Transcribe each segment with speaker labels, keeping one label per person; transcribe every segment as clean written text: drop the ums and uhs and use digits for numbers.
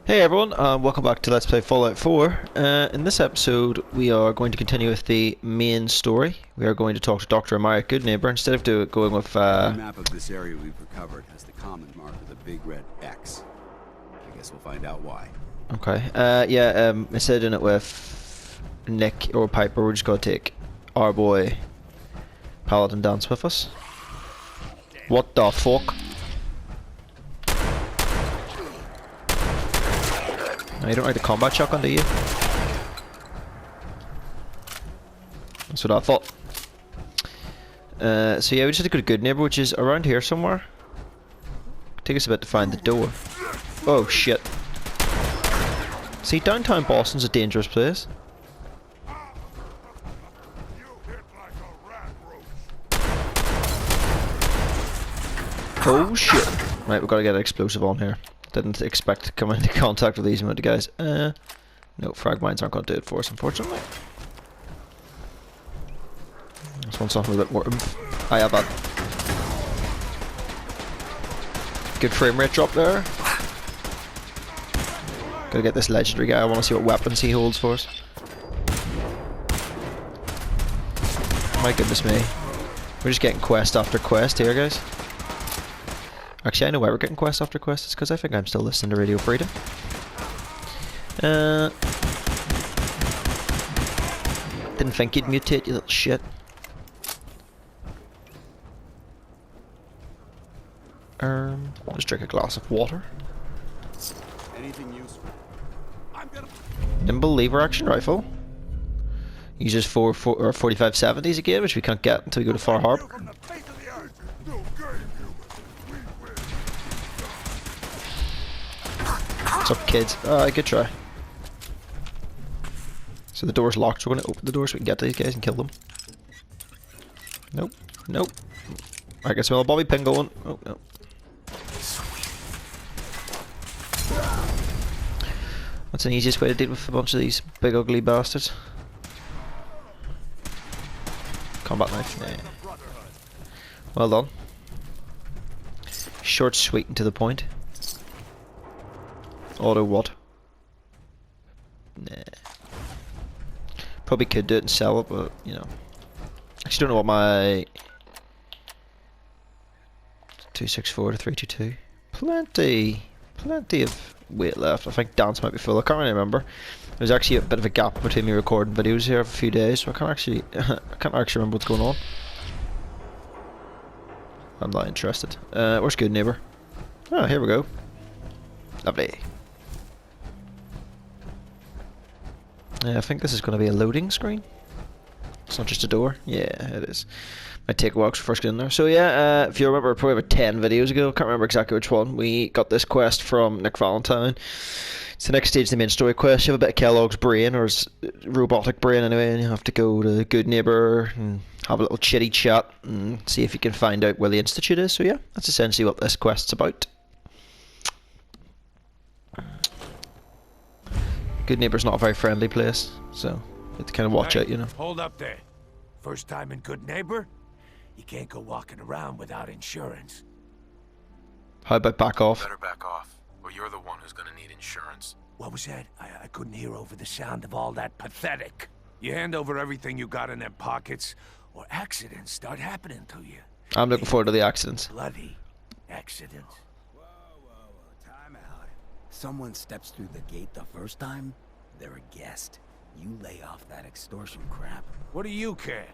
Speaker 1: Hey everyone, welcome back to Let's Play Fallout 4. In this episode, we are going to continue with the main story. We are going to talk to Dr. Amaya Goodneighbor instead of going with.
Speaker 2: The map of this area we've recovered has the common mark with a big red X. I guess we'll find out why.
Speaker 1: Okay. Instead of doing it with Nick or Piper, we're just going to take our boy Paladin Dance with us. What the fuck? No, you don't like the combat shotgun, do you? That's what I thought. So yeah, we just had to go to Goodneighbor, which is around here somewhere. Take us a bit to find the door. Oh shit. See, downtown Boston's a dangerous place. Oh shit. Right, we've got to get an explosive on here. Didn't expect to come into contact with these amount of guys. No, frag mines aren't going to do it for us, unfortunately. Just want something with a bit more oomph. I have that. Good frame rate drop there. Gotta get this legendary guy. I want to see what weapons he holds for us. My goodness me. We're just getting quest after quest here, guys. Actually, I know why we're getting quest after quest. It's because I think I'm still listening to Radio Freedom. Didn't think you'd mutate, you little shit. Just drink a glass of water.
Speaker 2: Anything useful?
Speaker 1: Nimble lever action rifle. Uses 4570s again, which we can't get until we go to Far Harbor. What's up, kids? Good try. So the door's locked, so we're gonna open the door so we can get to these guys and kill them. Nope. Nope. I can smell a bobby pin going. Oh, no. What's an easiest way to deal with a bunch of these big ugly bastards? Combat knife. Nah. Well done. Short, sweet, and to the point. Auto what? Nah. Probably could do it and sell it, but you know. Actually, don't know what my 264 to 322. Plenty of weight left. I think Dance might be full. I can't really remember. There's actually a bit of a gap between me recording videos here for a few days, so I can't actually remember what's going on. I'm not interested. Where's Goodneighbor? Oh, here we go. Lovely. I think this is going to be a loading screen. It's not just a door. Yeah, it is. Might take a while to first get in there. So yeah, if you remember, probably about 10 videos ago, can't remember exactly which one, we got this quest from Nick Valentine. It's the next stage of the main story quest. You have a bit of Kellogg's brain, or his robotic brain anyway, and you have to go to Goodneighbor and have a little chitty chat and see if you can find out where the Institute is. So yeah, that's essentially what this quest's about. Goodneighbor's not a very friendly place, so you have to kind of watch out, you know.
Speaker 3: Hold up there. First time in Goodneighbor? You can't go walking around without insurance.
Speaker 1: How about back off?
Speaker 4: Better back off, or you're the one who's gonna need insurance.
Speaker 3: What was that? I couldn't hear over the sound of all that pathetic. You hand over everything you got in them pockets, or accidents start happening to you.
Speaker 1: I'm looking forward to the accidents.
Speaker 3: Bloody accidents.
Speaker 2: Time out. Someone steps through the gate the first time, they're a guest. You lay off that extortion crap.
Speaker 3: What do you care?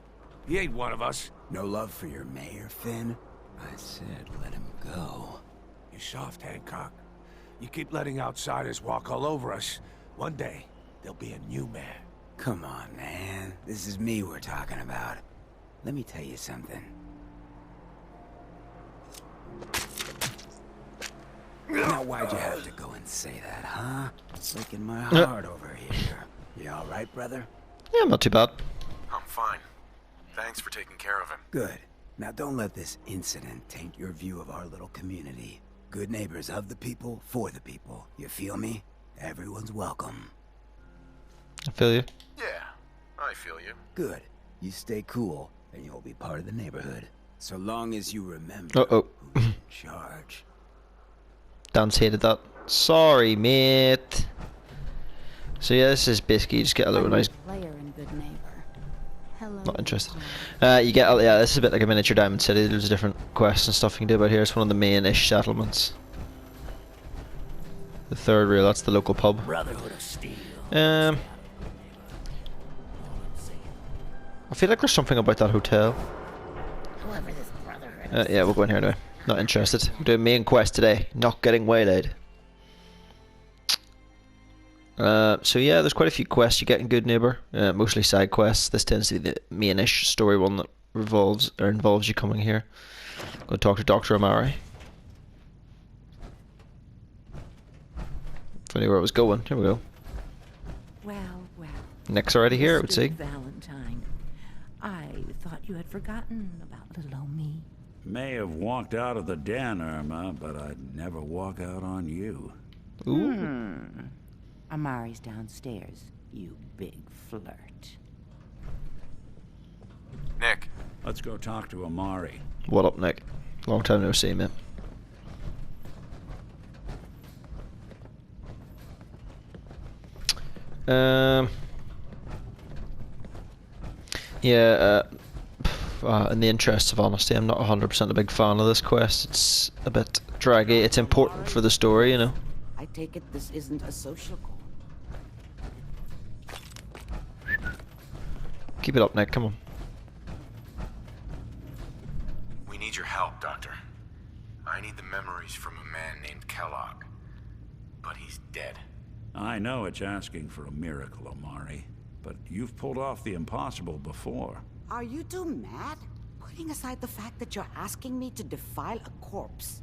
Speaker 3: He ain't one of us.
Speaker 2: No love for your mayor, Finn? I said let him go.
Speaker 3: You soft, Hancock. You keep letting outsiders walk all over us. One day, there'll be a new mayor.
Speaker 2: Come on, man. This is me we're talking about. Let me tell you something. Now why'd you have to go and say that, huh? It's breaking my heart over here. You alright, brother?
Speaker 1: Yeah, I'm not too bad.
Speaker 4: I'm fine. Thanks for taking care of him.
Speaker 2: Good. Now don't let this incident taint your view of our little community. Good neighbors of the people, for the people. You feel me? Everyone's welcome.
Speaker 1: I feel you.
Speaker 4: Yeah, I feel you.
Speaker 2: Good. You stay cool, and you'll be part of the neighborhood. So long as you remember
Speaker 1: Uh-oh.
Speaker 2: who's in charge.
Speaker 1: Dan's hated that. Sorry, mate. So yeah, this is basically you just get a little nice.
Speaker 5: Player in Goodneighbor. Hello.
Speaker 1: Not interested. You get yeah. This is a bit like a miniature Diamond City. There's different quests and stuff you can do about here. It's one of the main-ish settlements. The third rail. That's the local pub.
Speaker 3: Brotherhood of Steel.
Speaker 1: I feel like there's something about that hotel.
Speaker 5: Whoever this brotherhood is.
Speaker 1: Yeah, we'll go in here anyway. Not interested. We're doing main quest today. Not getting waylaid. So yeah, there's quite a few quests you get in Goodneighbor. Mostly side quests. This tends to be the main-ish story one that involves you coming here. Go talk to Dr. Amari. If I knew where I was going. Here we go.
Speaker 6: Well, well.
Speaker 1: Nick's already here, I would
Speaker 6: Mr.
Speaker 1: say.
Speaker 6: Valentine, I thought you had forgotten about little old me.
Speaker 7: May have walked out of the den, Irma, but I'd never walk out on you.
Speaker 1: Ooh.
Speaker 6: Amari's downstairs, you big flirt.
Speaker 4: Nick,
Speaker 7: Let's go talk to Amari.
Speaker 1: What up, Nick? Long time no see, man. Yeah, in the interests of honesty, I'm not 100% a big fan of this quest. It's a bit draggy. It's important for the story, you know.
Speaker 6: I take it this isn't a social call.
Speaker 1: Keep it up, Nick. Come on.
Speaker 4: we need your help, Doctor. I need the memories from a man named Kellogg. But he's dead.
Speaker 7: I know it's asking for a miracle, Amari, but you've pulled off the impossible before.
Speaker 8: Are you two mad? Putting aside the fact that you're asking me to defile a corpse,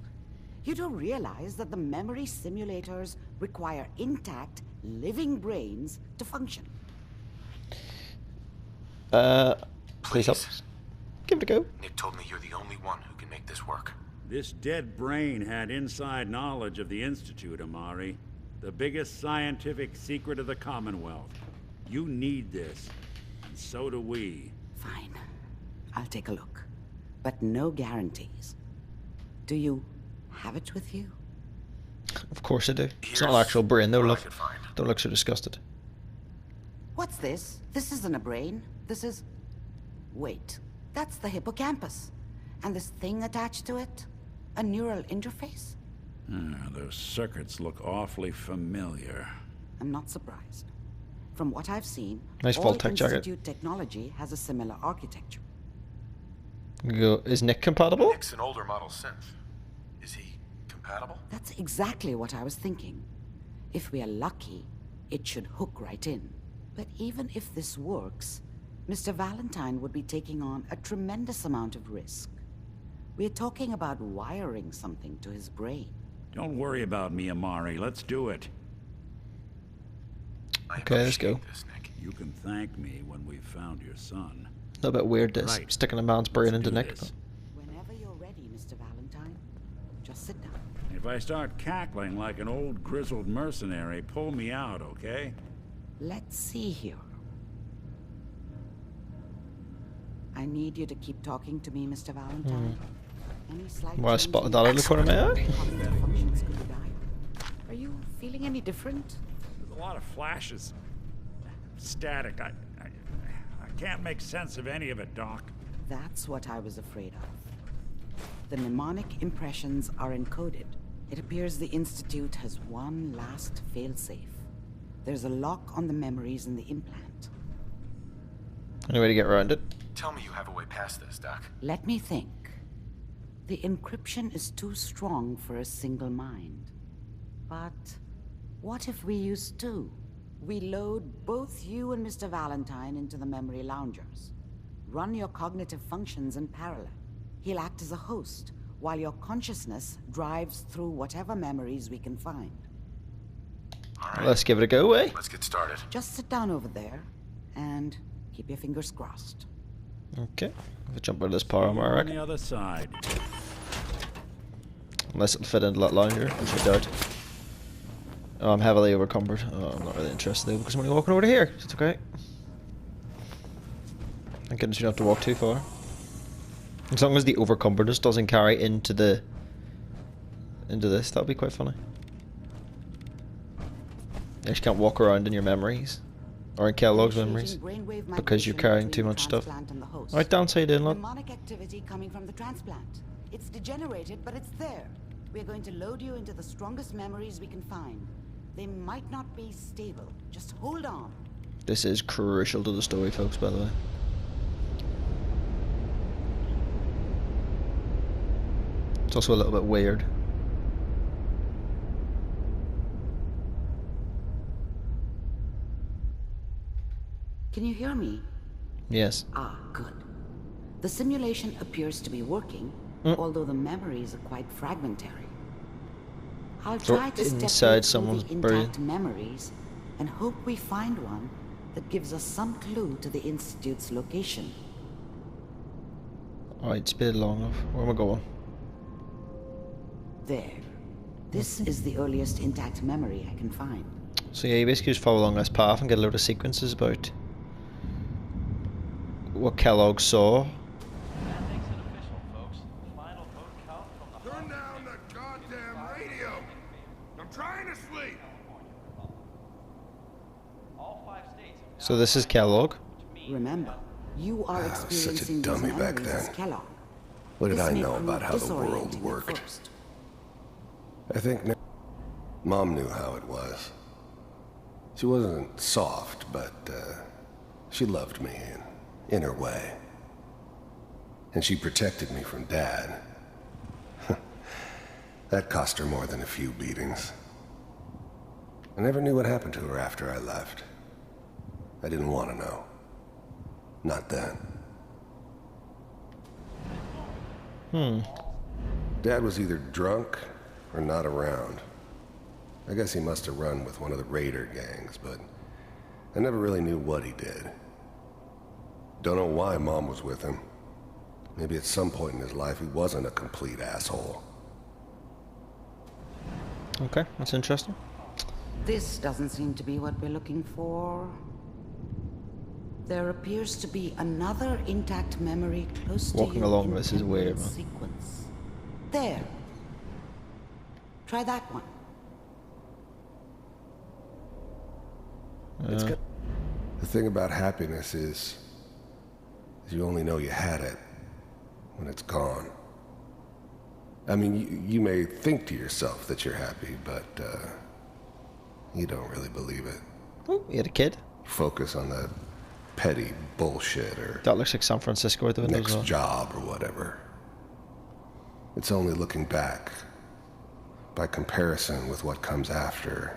Speaker 8: you do realize that the memory simulators require intact, living brains to function.
Speaker 1: Please help us. Give it a go.
Speaker 4: Nick told me you're the only one who can make this work.
Speaker 7: This dead brain had inside knowledge of the Institute, Amari. The biggest scientific secret of the Commonwealth. You need this, and so do we.
Speaker 8: Fine. I'll take a look. But no guarantees. Do you have it with you?
Speaker 1: Of course I do. It's not an
Speaker 4: Here's
Speaker 1: actual brain though,
Speaker 4: what I
Speaker 1: love.
Speaker 4: could find.
Speaker 1: Don't look so disgusted.
Speaker 8: What's this? This isn't a brain. This is... Wait. That's the hippocampus. And this thing attached to it? A neural interface?
Speaker 7: Those circuits look awfully familiar.
Speaker 8: I'm not surprised. From what I've seen,
Speaker 1: Nice
Speaker 8: all
Speaker 1: Vault-Tec jacket.
Speaker 8: Institute technology has a similar architecture.
Speaker 1: Is Nick compatible?
Speaker 4: Nick's an older model synth. Is he compatible?
Speaker 8: That's exactly what I was thinking. If we are lucky, it should hook right in. But even if this works, Mr. Valentine would be taking on a tremendous amount of risk. We're talking about wiring something to his brain.
Speaker 7: Don't worry about me, Amari. Let's do it.
Speaker 4: I
Speaker 1: Okay, let's go.
Speaker 4: appreciate this, Nick.
Speaker 7: You can thank me when we've found your son.
Speaker 1: A little bit weird this.
Speaker 7: Right.
Speaker 1: Sticking a man's brain
Speaker 7: Let's
Speaker 1: into
Speaker 7: do
Speaker 1: Nick.
Speaker 7: this.
Speaker 8: Whenever you're ready, Mr. Valentine, just sit down.
Speaker 7: If I start cackling like an old grizzled mercenary, pull me out, okay?
Speaker 8: Let's see here. I need you to keep talking to me, Mr. Valentine. Any slight
Speaker 1: Well, I
Speaker 8: change
Speaker 1: spotted
Speaker 8: in
Speaker 1: that out of the corner of my eye.
Speaker 8: cognitive functions could be dire. Are you feeling any different?
Speaker 7: There's a lot of flashes. Static. I can't make sense of any of it, Doc.
Speaker 8: That's what I was afraid of. The mnemonic impressions are encoded. It appears the Institute has one last failsafe. There's a lock on the memories in the implant.
Speaker 1: Any way to get around it?
Speaker 4: Tell me you have a way past this, Doc.
Speaker 8: Let me think. The encryption is too strong for a single mind. But what if we use two? We load both you and Mr. Valentine into the memory loungers. Run your cognitive functions in parallel. He'll act as a host, while your consciousness drives through whatever memories we can find.
Speaker 4: All right.
Speaker 1: Let's give it a go, eh?
Speaker 4: Let's get started.
Speaker 8: Just sit down over there, and keep your fingers crossed.
Speaker 1: Okay. If I jump out of this power armor, I
Speaker 7: On
Speaker 1: reckon.
Speaker 7: the other side.
Speaker 1: Unless it'll fit into that lounger, which I doubt. Oh, I'm heavily overcumbered. Oh, I'm not really interested though, because I'm only walking over to here. So it's okay. Thank goodness you don't have to walk too far. As long as the overcumberedness doesn't carry into this, that'll be quite funny. You just can't walk around in your memories. Or in Kellogg's memories. Because you're carrying too much stuff. Alright, Dan, how you doing, lad?
Speaker 8: Demonic activity coming from the transplant. It's degenerated, but it's there. We're going to load you into the strongest memories we can find. They might not be stable. Just hold on.
Speaker 1: This is crucial to the story, folks, by the way. It's also a little bit weird.
Speaker 8: Can you hear me?
Speaker 1: Yes.
Speaker 8: Ah, good. The simulation appears to be working, although the memories are quite fragmentary. I'll try to step
Speaker 1: inside
Speaker 8: you through
Speaker 1: someone's
Speaker 8: the intact
Speaker 1: brain.
Speaker 8: memories and hope we find one that gives us some clue to the Institute's location.
Speaker 1: Alright, speed it long enough. Where am I going?
Speaker 8: There. This is the earliest intact memory I can find.
Speaker 1: So yeah, you basically just follow along this path and get a load of sequences about what Kellogg saw.
Speaker 3: Turn down the goddamn radio! I'm trying to sleep!
Speaker 1: So this is Kellogg.
Speaker 8: Remember, you are experiencing
Speaker 2: such a
Speaker 8: these
Speaker 2: dummy back
Speaker 8: memories as
Speaker 2: then.
Speaker 8: Kellogg.
Speaker 2: What did
Speaker 8: This
Speaker 2: I
Speaker 8: may
Speaker 2: know
Speaker 8: prove
Speaker 2: about how the world
Speaker 8: disorienting at
Speaker 2: worked?
Speaker 8: first.
Speaker 2: I think Mom knew how it was. She wasn't soft, but she loved me in her way. And she protected me from Dad. That cost her more than a few beatings. I never knew what happened to her after I left. I didn't want to know. Not then. Dad was either drunk or not around. I guess he must have run with one of the raider gangs, but I never really knew what he did. Don't know why Mom was with him. Maybe at some point in his life he wasn't a complete asshole.
Speaker 1: Okay, that's interesting.
Speaker 8: This doesn't seem to be what we're looking for. There appears to be another intact memory close to you.
Speaker 1: Walking along
Speaker 8: in
Speaker 1: this is weird,
Speaker 8: temporal
Speaker 1: man.
Speaker 8: sequence. There. Try that one.
Speaker 2: It's good. The thing about happiness is you only know you had it when it's gone. I mean, you may think to yourself that you're happy, but you don't really believe it.
Speaker 1: Oh, you had a kid?
Speaker 2: Focus on that petty bullshit or
Speaker 1: That looks like San Francisco out the window as
Speaker 2: next
Speaker 1: well.
Speaker 2: job or whatever. It's only looking back, by comparison with what comes after,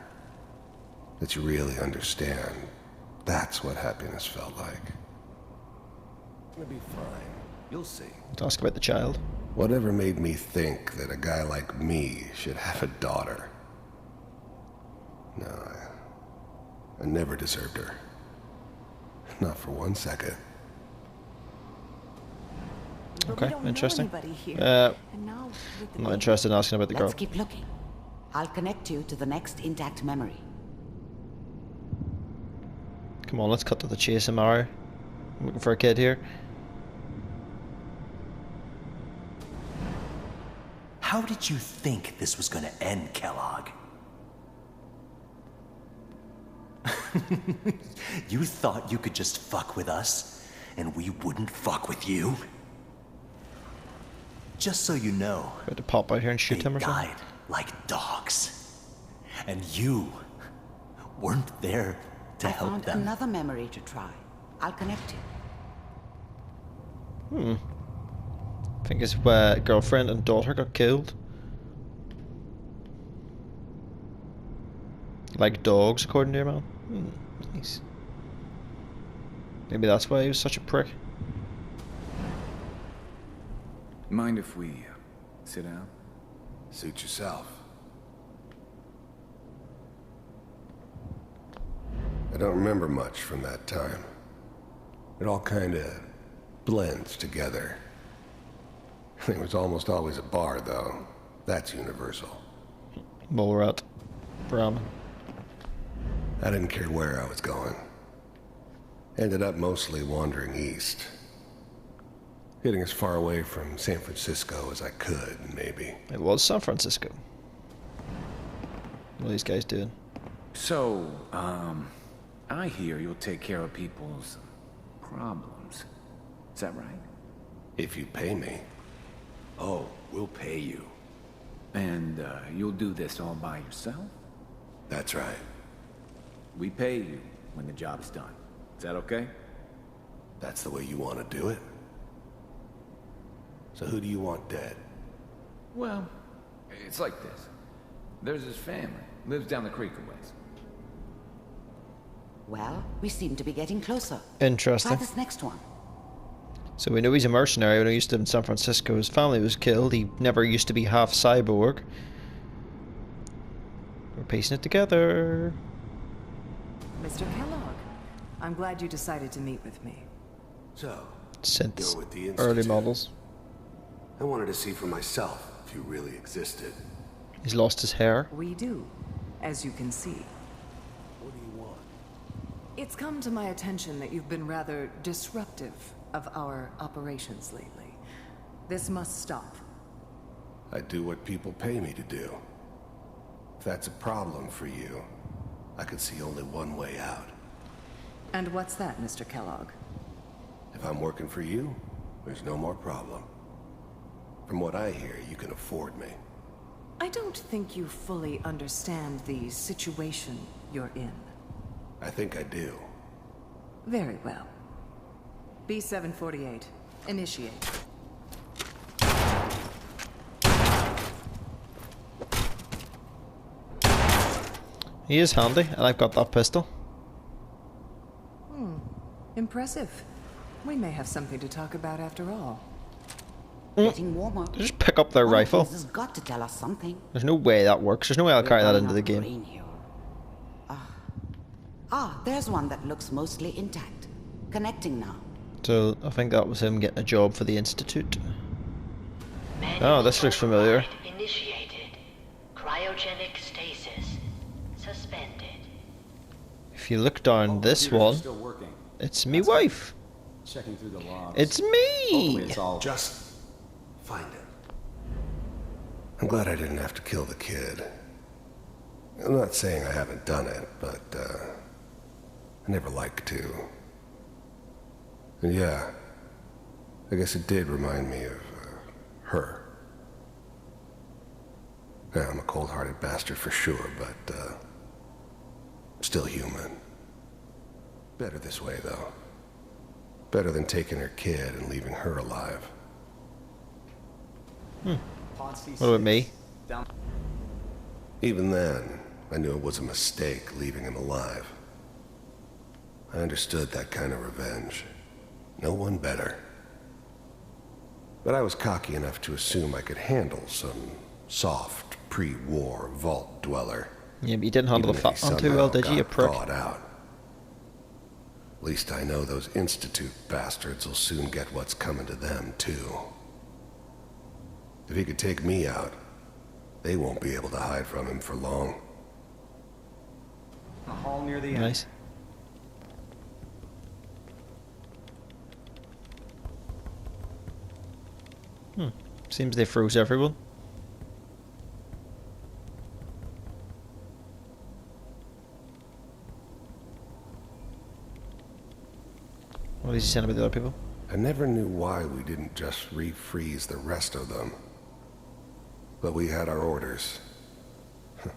Speaker 2: that you really understand. That's what happiness felt like. It's gonna be fine. You'll see.
Speaker 1: Let's ask about the child.
Speaker 2: Whatever made me think that a guy like me should have a daughter? No, I never deserved her. Not for 1 second.
Speaker 1: Okay, interesting.
Speaker 6: And now with the
Speaker 1: I'm not interested in asking about the girl.
Speaker 8: Let's keep looking. I'll connect you to the next intact memory.
Speaker 1: Come on, let's cut to the chase, Amaro. I'm looking for a kid here.
Speaker 9: How did you think this was gonna end, Kellogg? You thought you could just fuck with us, and we wouldn't fuck with you? Just so you know,
Speaker 1: About to pop out here and shoot
Speaker 9: they
Speaker 1: him or something.
Speaker 9: died like dogs. And you weren't there to
Speaker 8: I
Speaker 9: help
Speaker 8: found
Speaker 9: them.
Speaker 8: another memory to try. I'll connect you.
Speaker 1: I think his girlfriend and daughter got killed. Like dogs, according to your man. Nice. Maybe that's why he was such a prick.
Speaker 4: Mind if we sit down?
Speaker 2: Suit yourself. I don't remember much from that time. It all kinda blends together. It was almost always a bar, though. That's universal.
Speaker 1: Mole rat. Brahmin.
Speaker 2: I didn't care where I was going. Ended up mostly wandering east. Getting as far away from San Francisco as I could, maybe.
Speaker 1: It was San Francisco. What are these guys doing?
Speaker 4: So, I hear you'll take care of people's problems. Is that right?
Speaker 2: If you pay me.
Speaker 4: Oh, we'll pay you. And, you'll do this all by yourself?
Speaker 2: That's right.
Speaker 4: We pay you when the job's done. Is that okay?
Speaker 2: That's the way you want to do it? So who do you want dead?
Speaker 4: Well, it's like this. There's his family. Lives down the creek a ways.
Speaker 8: Well, we seem to be getting closer.
Speaker 1: Interesting.
Speaker 8: Try this next one.
Speaker 1: So we know he's a mercenary when he used to live in San Francisco. His family was killed. He never used to be half cyborg. We're piecing it together.
Speaker 10: Mr. Kellogg, I'm glad you decided to meet with me.
Speaker 2: So,
Speaker 1: Since
Speaker 2: you're with the
Speaker 1: early
Speaker 2: Institute.
Speaker 1: models.
Speaker 2: I wanted to see for myself if you really existed.
Speaker 1: He's lost his hair.
Speaker 10: We do, as you can see.
Speaker 2: What do you want?
Speaker 10: It's come to my attention that you've been rather disruptive of our operations lately. This must stop.
Speaker 2: I do what people pay me to do. If that's a problem for you, I could see only one way out.
Speaker 10: And what's that, Mr. Kellogg?
Speaker 2: If I'm working for you, there's no more problem. From what I hear, you can afford me.
Speaker 10: I don't think you fully understand the situation you're in.
Speaker 2: I think I do.
Speaker 10: Very well. B-748, initiate.
Speaker 1: He is handy, and I've got that pistol.
Speaker 10: Impressive. We may have something to talk about after all.
Speaker 8: Getting warmer.
Speaker 1: Just pick up their
Speaker 8: One of
Speaker 1: rifle.
Speaker 8: these has got to tell us something.
Speaker 1: There's no way that works. There's no way I'll carry that into the game.
Speaker 8: Green here. There's one that looks mostly intact. Connecting now.
Speaker 1: So I think that was him getting a job for the Institute. Oh, this looks familiar.
Speaker 5: Initiated. Cryogenic stasis. Suspended.
Speaker 1: If you look down this one,
Speaker 9: Still working.
Speaker 1: it's me wife.
Speaker 9: Checking through the logs.
Speaker 1: It's
Speaker 9: Hopefully
Speaker 1: me!
Speaker 9: it's all
Speaker 2: Just find it. I'm glad I didn't have to kill the kid. I'm not saying I haven't done it, but, I never like to. And yeah, I guess it did remind me of, her. Yeah, I'm a cold-hearted bastard for sure, but, still human. Better this way, though. Better than taking her kid and leaving her alive.
Speaker 1: What about me?
Speaker 2: Even then, I knew it was a mistake leaving him alive. I understood that kind of revenge. No one better. But I was cocky enough to assume I could handle some soft, pre-war vault dweller.
Speaker 1: Yeah, but you didn't handle the
Speaker 2: even if
Speaker 1: fat
Speaker 2: he
Speaker 1: one too well,
Speaker 2: somehow
Speaker 1: did you, you
Speaker 2: got
Speaker 1: prick?
Speaker 2: thawed out. At least I know those Institute bastards will soon get what's coming to them, too. If he could take me out, they won't be able to hide from him for long.
Speaker 9: a hall near the end.
Speaker 1: Nice. Seems they froze everyone. What is he saying about the other people?
Speaker 2: I never knew why we didn't just refreeze the rest of them. But we had our orders. I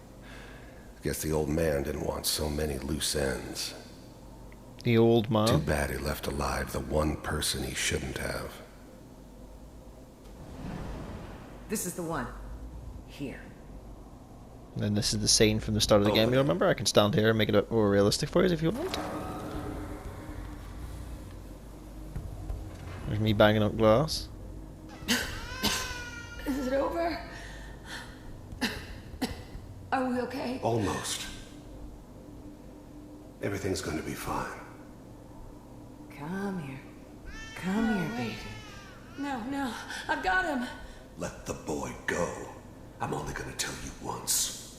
Speaker 2: guess the old man didn't want so many loose ends.
Speaker 1: The old
Speaker 2: Too
Speaker 1: man.
Speaker 2: bad he left alive the one person he shouldn't have.
Speaker 10: This is the one. Here.
Speaker 1: And then this is the scene from the start of the game. You remember? I can stand here and make it a bit more realistic for you if you want. There's me banging up glass.
Speaker 5: Is it over? Are we okay?
Speaker 2: Almost. Everything's going to be fine.
Speaker 10: Come here. Come here, baby.
Speaker 5: No, I've got him.
Speaker 2: Let the boy go. I'm only going to tell you once.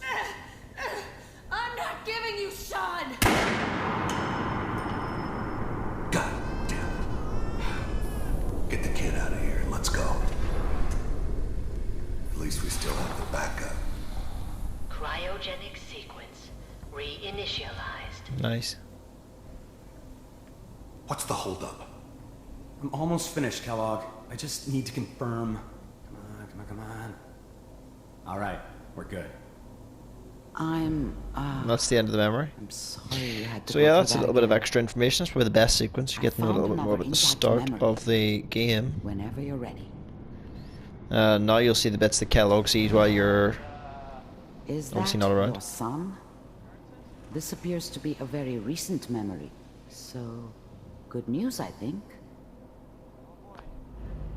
Speaker 5: I'm not giving you Sean.
Speaker 2: God damn it. Get the kid out of here. Let's go. At least we still have the backup.
Speaker 5: Cryogenic sequence. Re
Speaker 11: initialized.
Speaker 1: Nice.
Speaker 9: What's the holdup?
Speaker 12: I'm almost finished, Kellogg. I just need to confirm. Come on. All right, we're good.
Speaker 1: That's the end of the memory.
Speaker 8: I'm sorry you had to
Speaker 1: So
Speaker 8: go
Speaker 1: yeah,
Speaker 8: through
Speaker 1: that's a
Speaker 8: that
Speaker 1: little bit of
Speaker 8: again.
Speaker 1: extra information. It's probably the best sequence. You get to know a little bit more about the start of the game.
Speaker 8: Whenever you're ready.
Speaker 1: Now you'll see the bits that Kellogg sees while you're
Speaker 8: Is
Speaker 1: obviously
Speaker 8: that
Speaker 1: not around.
Speaker 8: your son? This appears to be a very recent memory. So, good news, I think.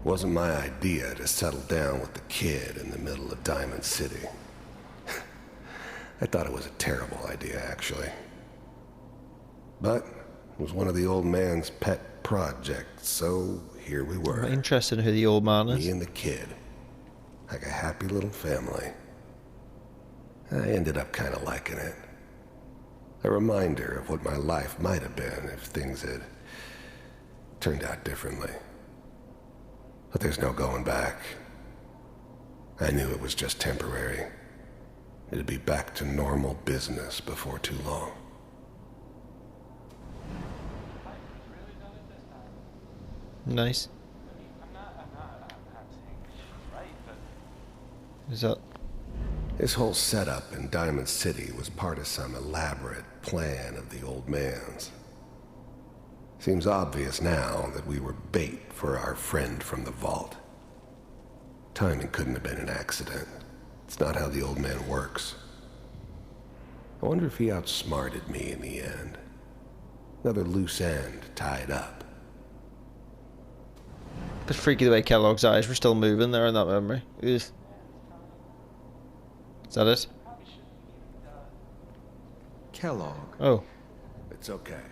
Speaker 2: Wasn't my idea to settle down with the kid in the middle of Diamond City. I thought it was a terrible idea, actually. But it was one of the old man's pet projects, so here we were.
Speaker 1: I'm interested in who the old man is.
Speaker 2: Me and the kid. Like a happy little family. I ended up kind of liking it. A reminder of what my life might have been if things had turned out differently. But there's no going back. I knew it was just temporary. It'd be back to normal business before too long.
Speaker 1: Nice. Is that...
Speaker 2: This whole setup in Diamond City was part of some elaborate plan of the old man's. Seems obvious now that we were bait for our friend from the vault. Timing couldn't have been an accident. It's not how the old man works. I wonder if he outsmarted me in the end. Another loose end tied up.
Speaker 1: Bit freaky the way Kellogg's eyes were still moving there in that memory. Ugh. Is that it?
Speaker 2: Kellogg.
Speaker 1: Oh.
Speaker 2: It's okay.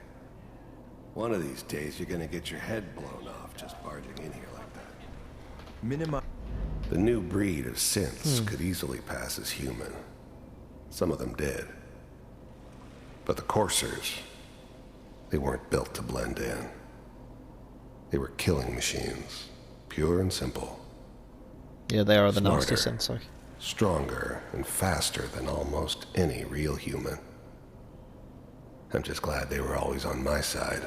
Speaker 2: One of these days you're gonna get your head blown off just barging in here like that. The new breed of synths could easily pass as human. Some of them did. But the coursers, they weren't built to blend in. They were killing machines, pure and simple.
Speaker 1: Yeah, they are the nasty
Speaker 2: Smarter,
Speaker 1: synths, like.
Speaker 2: stronger, and faster than almost any real human. I'm just glad they were always on my side.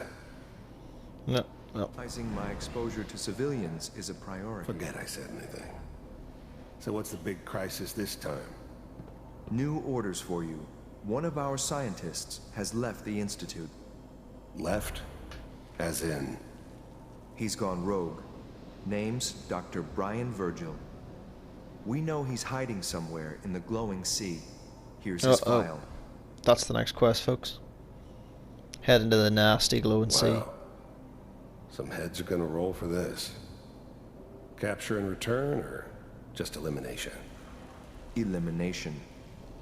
Speaker 1: No.
Speaker 13: My exposure to civilians is a priority.
Speaker 2: Forget I said anything. So what's the big crisis this time?
Speaker 13: New orders for you. One of our scientists has left the Institute.
Speaker 2: Left? As in?
Speaker 13: He's gone rogue. Name's Dr. Brian Virgil. We know he's hiding somewhere in the glowing sea. Here's his file.
Speaker 1: That's the next quest, folks. Head into the nasty glowing sea.
Speaker 2: Some heads are gonna roll for this. Capture and return, or just elimination?
Speaker 13: Elimination.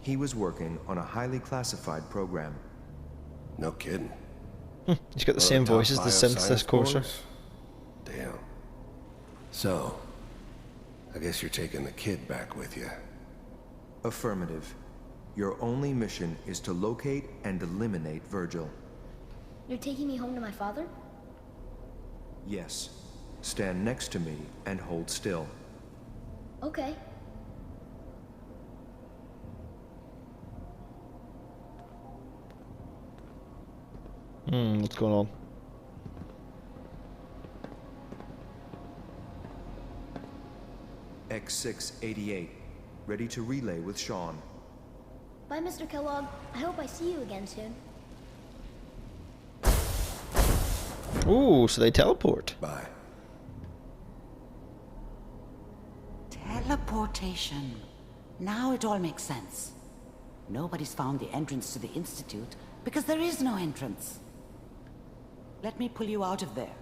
Speaker 13: He was working on a highly classified program.
Speaker 2: No kidding.
Speaker 1: He's got the same voice as the synths, this courser.
Speaker 2: Damn. So, I guess you're taking the kid back with you.
Speaker 13: Affirmative. Your only mission is to locate and eliminate Virgil.
Speaker 11: You're taking me home to my father?
Speaker 13: Yes. Stand next to me and hold still.
Speaker 11: Okay.
Speaker 1: What's going on?
Speaker 13: X688. Ready to relay with Sean.
Speaker 11: Bye, Mr. Kellogg. I hope I see you again soon.
Speaker 1: Ooh, so they teleport.
Speaker 2: Bye.
Speaker 8: Teleportation. Now it all makes sense. Nobody's found the entrance to the Institute because there is no entrance. Let me pull you out of there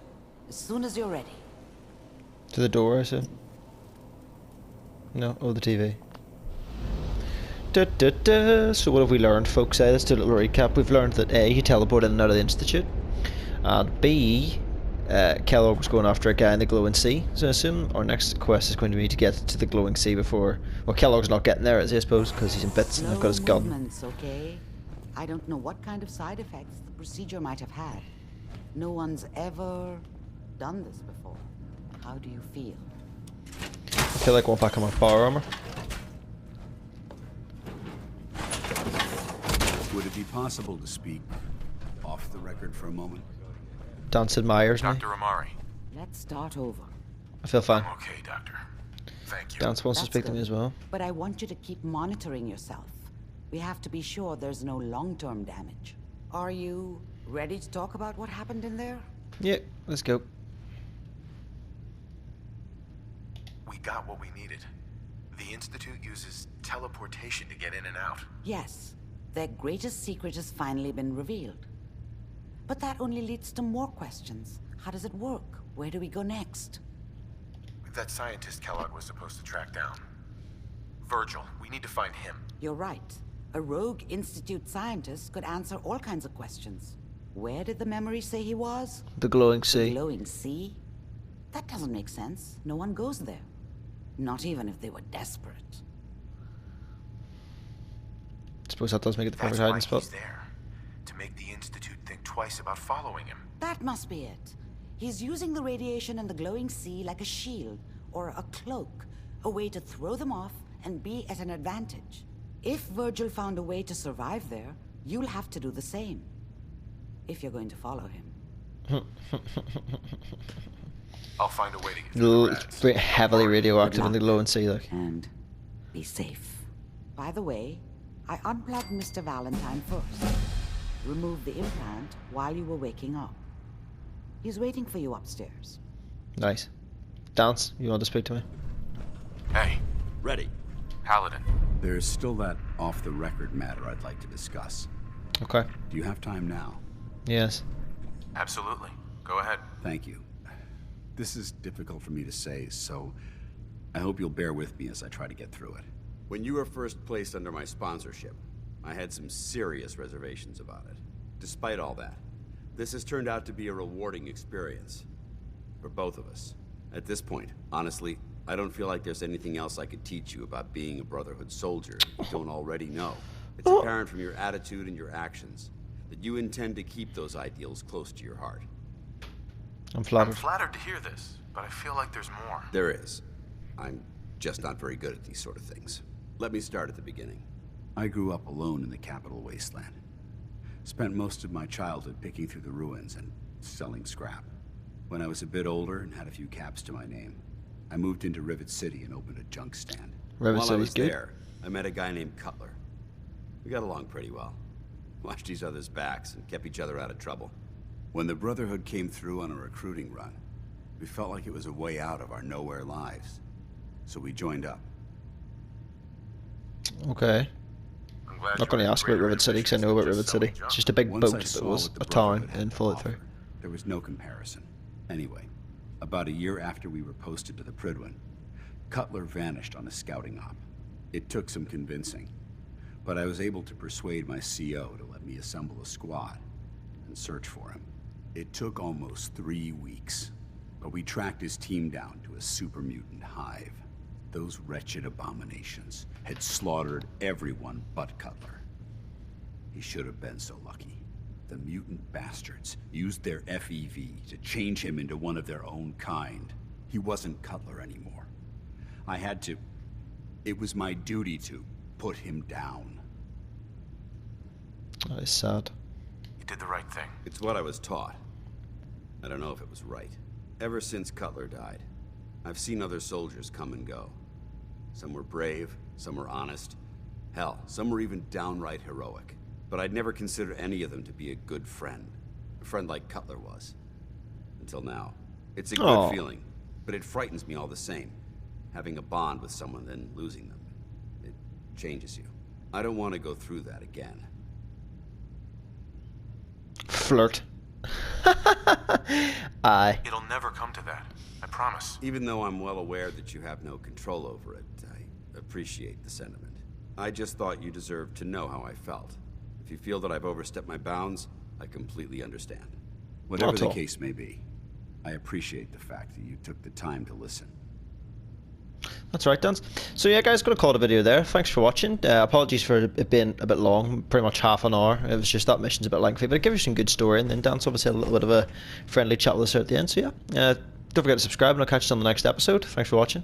Speaker 8: as soon as you're ready.
Speaker 1: To the door, I said. No, the TV. So what have we learned, folks? Let's do a little recap. We've learned that A, he teleported in and out of the Institute. And B, Kellogg was going after a guy in the glowing sea. So I assume our next quest is going to be to get to the glowing sea before... Well, Kellogg's not getting there, is he, I suppose, because he's in bits and I've got his gun.
Speaker 8: Movements, okay? I don't know what kind of side effects the procedure might have had. No one's ever done this before. How do you feel?
Speaker 1: I feel like I want back on my power armor.
Speaker 14: Would it be possible to speak off the record for a moment?
Speaker 1: Dance admires me.
Speaker 4: Dr. Amari.
Speaker 8: Let's start over.
Speaker 1: I feel fine.
Speaker 4: I'm okay, Doctor. Thank you.
Speaker 1: Dance wants to
Speaker 8: That's
Speaker 1: speak to
Speaker 8: good.
Speaker 1: me as well.
Speaker 8: But I want you to keep monitoring yourself. We have to be sure there's no long-term damage. Are you ready to talk about what happened in there?
Speaker 1: Yeah, let's go.
Speaker 4: We got what we needed. The Institute uses teleportation to get in and out.
Speaker 8: Yes, their greatest secret has finally been revealed. But that only leads to more questions. How does it work? Where do we go next?
Speaker 4: That scientist Kellogg was supposed to track down. Virgil, we need to find him.
Speaker 8: You're right. A rogue Institute scientist could answer all kinds of questions. Where did the memory say he was?
Speaker 1: The glowing sea.
Speaker 8: The glowing sea? That doesn't make sense. No one goes there. Not even if they were desperate.
Speaker 1: I suppose that does make it the perfect
Speaker 4: That's
Speaker 1: hiding
Speaker 4: why
Speaker 1: spot.
Speaker 4: he's there. To make the Institute think twice about following him.
Speaker 8: That must be it. He's using the radiation in the glowing sea like a shield or a cloak, a way to throw them off and be at an advantage. If Virgil found a way to survive there, you'll have to do the same. If you're going to follow him.
Speaker 4: I'll find a way to get through the rats.
Speaker 1: Very heavily radioactive in the glowing sea, like.
Speaker 8: And be safe. By the way, I unplugged Mr. Valentine first. Removed the implant while you were waking up. He's waiting for you upstairs.
Speaker 1: Nice. Dance, you want to speak to me?
Speaker 4: Hey.
Speaker 14: Ready.
Speaker 4: Paladin.
Speaker 14: There's still that off-the-record matter I'd like to discuss.
Speaker 1: Okay.
Speaker 14: Do you have time now?
Speaker 1: Yes.
Speaker 4: Absolutely. Go ahead.
Speaker 14: Thank you. This is difficult for me to say, so I hope you'll bear with me as I try to get through it.
Speaker 15: When you were first placed under my sponsorship, I had some serious reservations about it. Despite all that, this has turned out to be a rewarding experience. For both of us. At this point, honestly, I don't feel like there's anything else I could teach you about being a Brotherhood soldier that you don't already know. It's apparent from your attitude and your actions that you intend to keep those ideals close to your heart.
Speaker 1: I'm flattered.
Speaker 4: I'm flattered to hear this, but I feel like there's more.
Speaker 15: There is. I'm just not very good at these sort of things. Let me start at the beginning.
Speaker 14: I grew up alone in the capital wasteland. Spent most of my childhood picking through the ruins and selling scrap. When I was a bit older and had a few caps to my name, I moved into Rivet City and opened a junk stand.
Speaker 15: While I was there, I met a guy named Cutler. We got along pretty well. Watched each other's backs and kept each other out of trouble.
Speaker 14: When the Brotherhood came through on a recruiting run, we felt like it was a way out of our nowhere lives. So we joined up.
Speaker 1: Okay. I'm not going to ask about Rivet City because I know about Rivet City. It's just a big boat that was a town and followed through.
Speaker 14: There was no comparison. Anyway, about a year after we were posted to the Prydwen, Cutler vanished on a scouting op. It took some convincing, but I was able to persuade my CO to let me assemble a squad and search for him. It took almost 3 weeks, but we tracked his team down to a super mutant hive. Those wretched abominations had slaughtered everyone but Cutler. He should have been so lucky. The mutant bastards used their FEV to change him into one of their own kind. He wasn't Cutler anymore. I had to... It was my duty to put him down.
Speaker 1: That is sad.
Speaker 4: You did the right thing.
Speaker 15: It's what I was taught. I don't know if it was right. Ever since Cutler died, I've seen other soldiers come and go. Some were brave, some were honest. Hell, some were even downright heroic. But I'd never considered any of them to be a good friend. A friend like Cutler was. Until now. It's a good feeling, but it frightens me all the same. Having a bond with someone, then losing them. It changes you. I don't want to go through that again.
Speaker 1: Flirt. Aye.
Speaker 4: It'll never come to that. I promise.
Speaker 15: Even though I'm well aware that you have no control over it, I appreciate the sentiment. I just thought you deserved to know how I felt. If you feel that I've overstepped my bounds, I completely understand.
Speaker 14: Whatever the case may be, I appreciate the fact that you took the time to listen.
Speaker 1: That's right, Dan. So yeah, guys, going to call it a video there. Thanks for watching. Apologies for it being a bit long, pretty much half an hour. It was just that mission's a bit lengthy, but it gives you some good story, and then Dan's obviously had a little bit of a friendly chat with us at the end. So yeah, don't forget to subscribe, and I'll catch you on the next episode. Thanks for watching.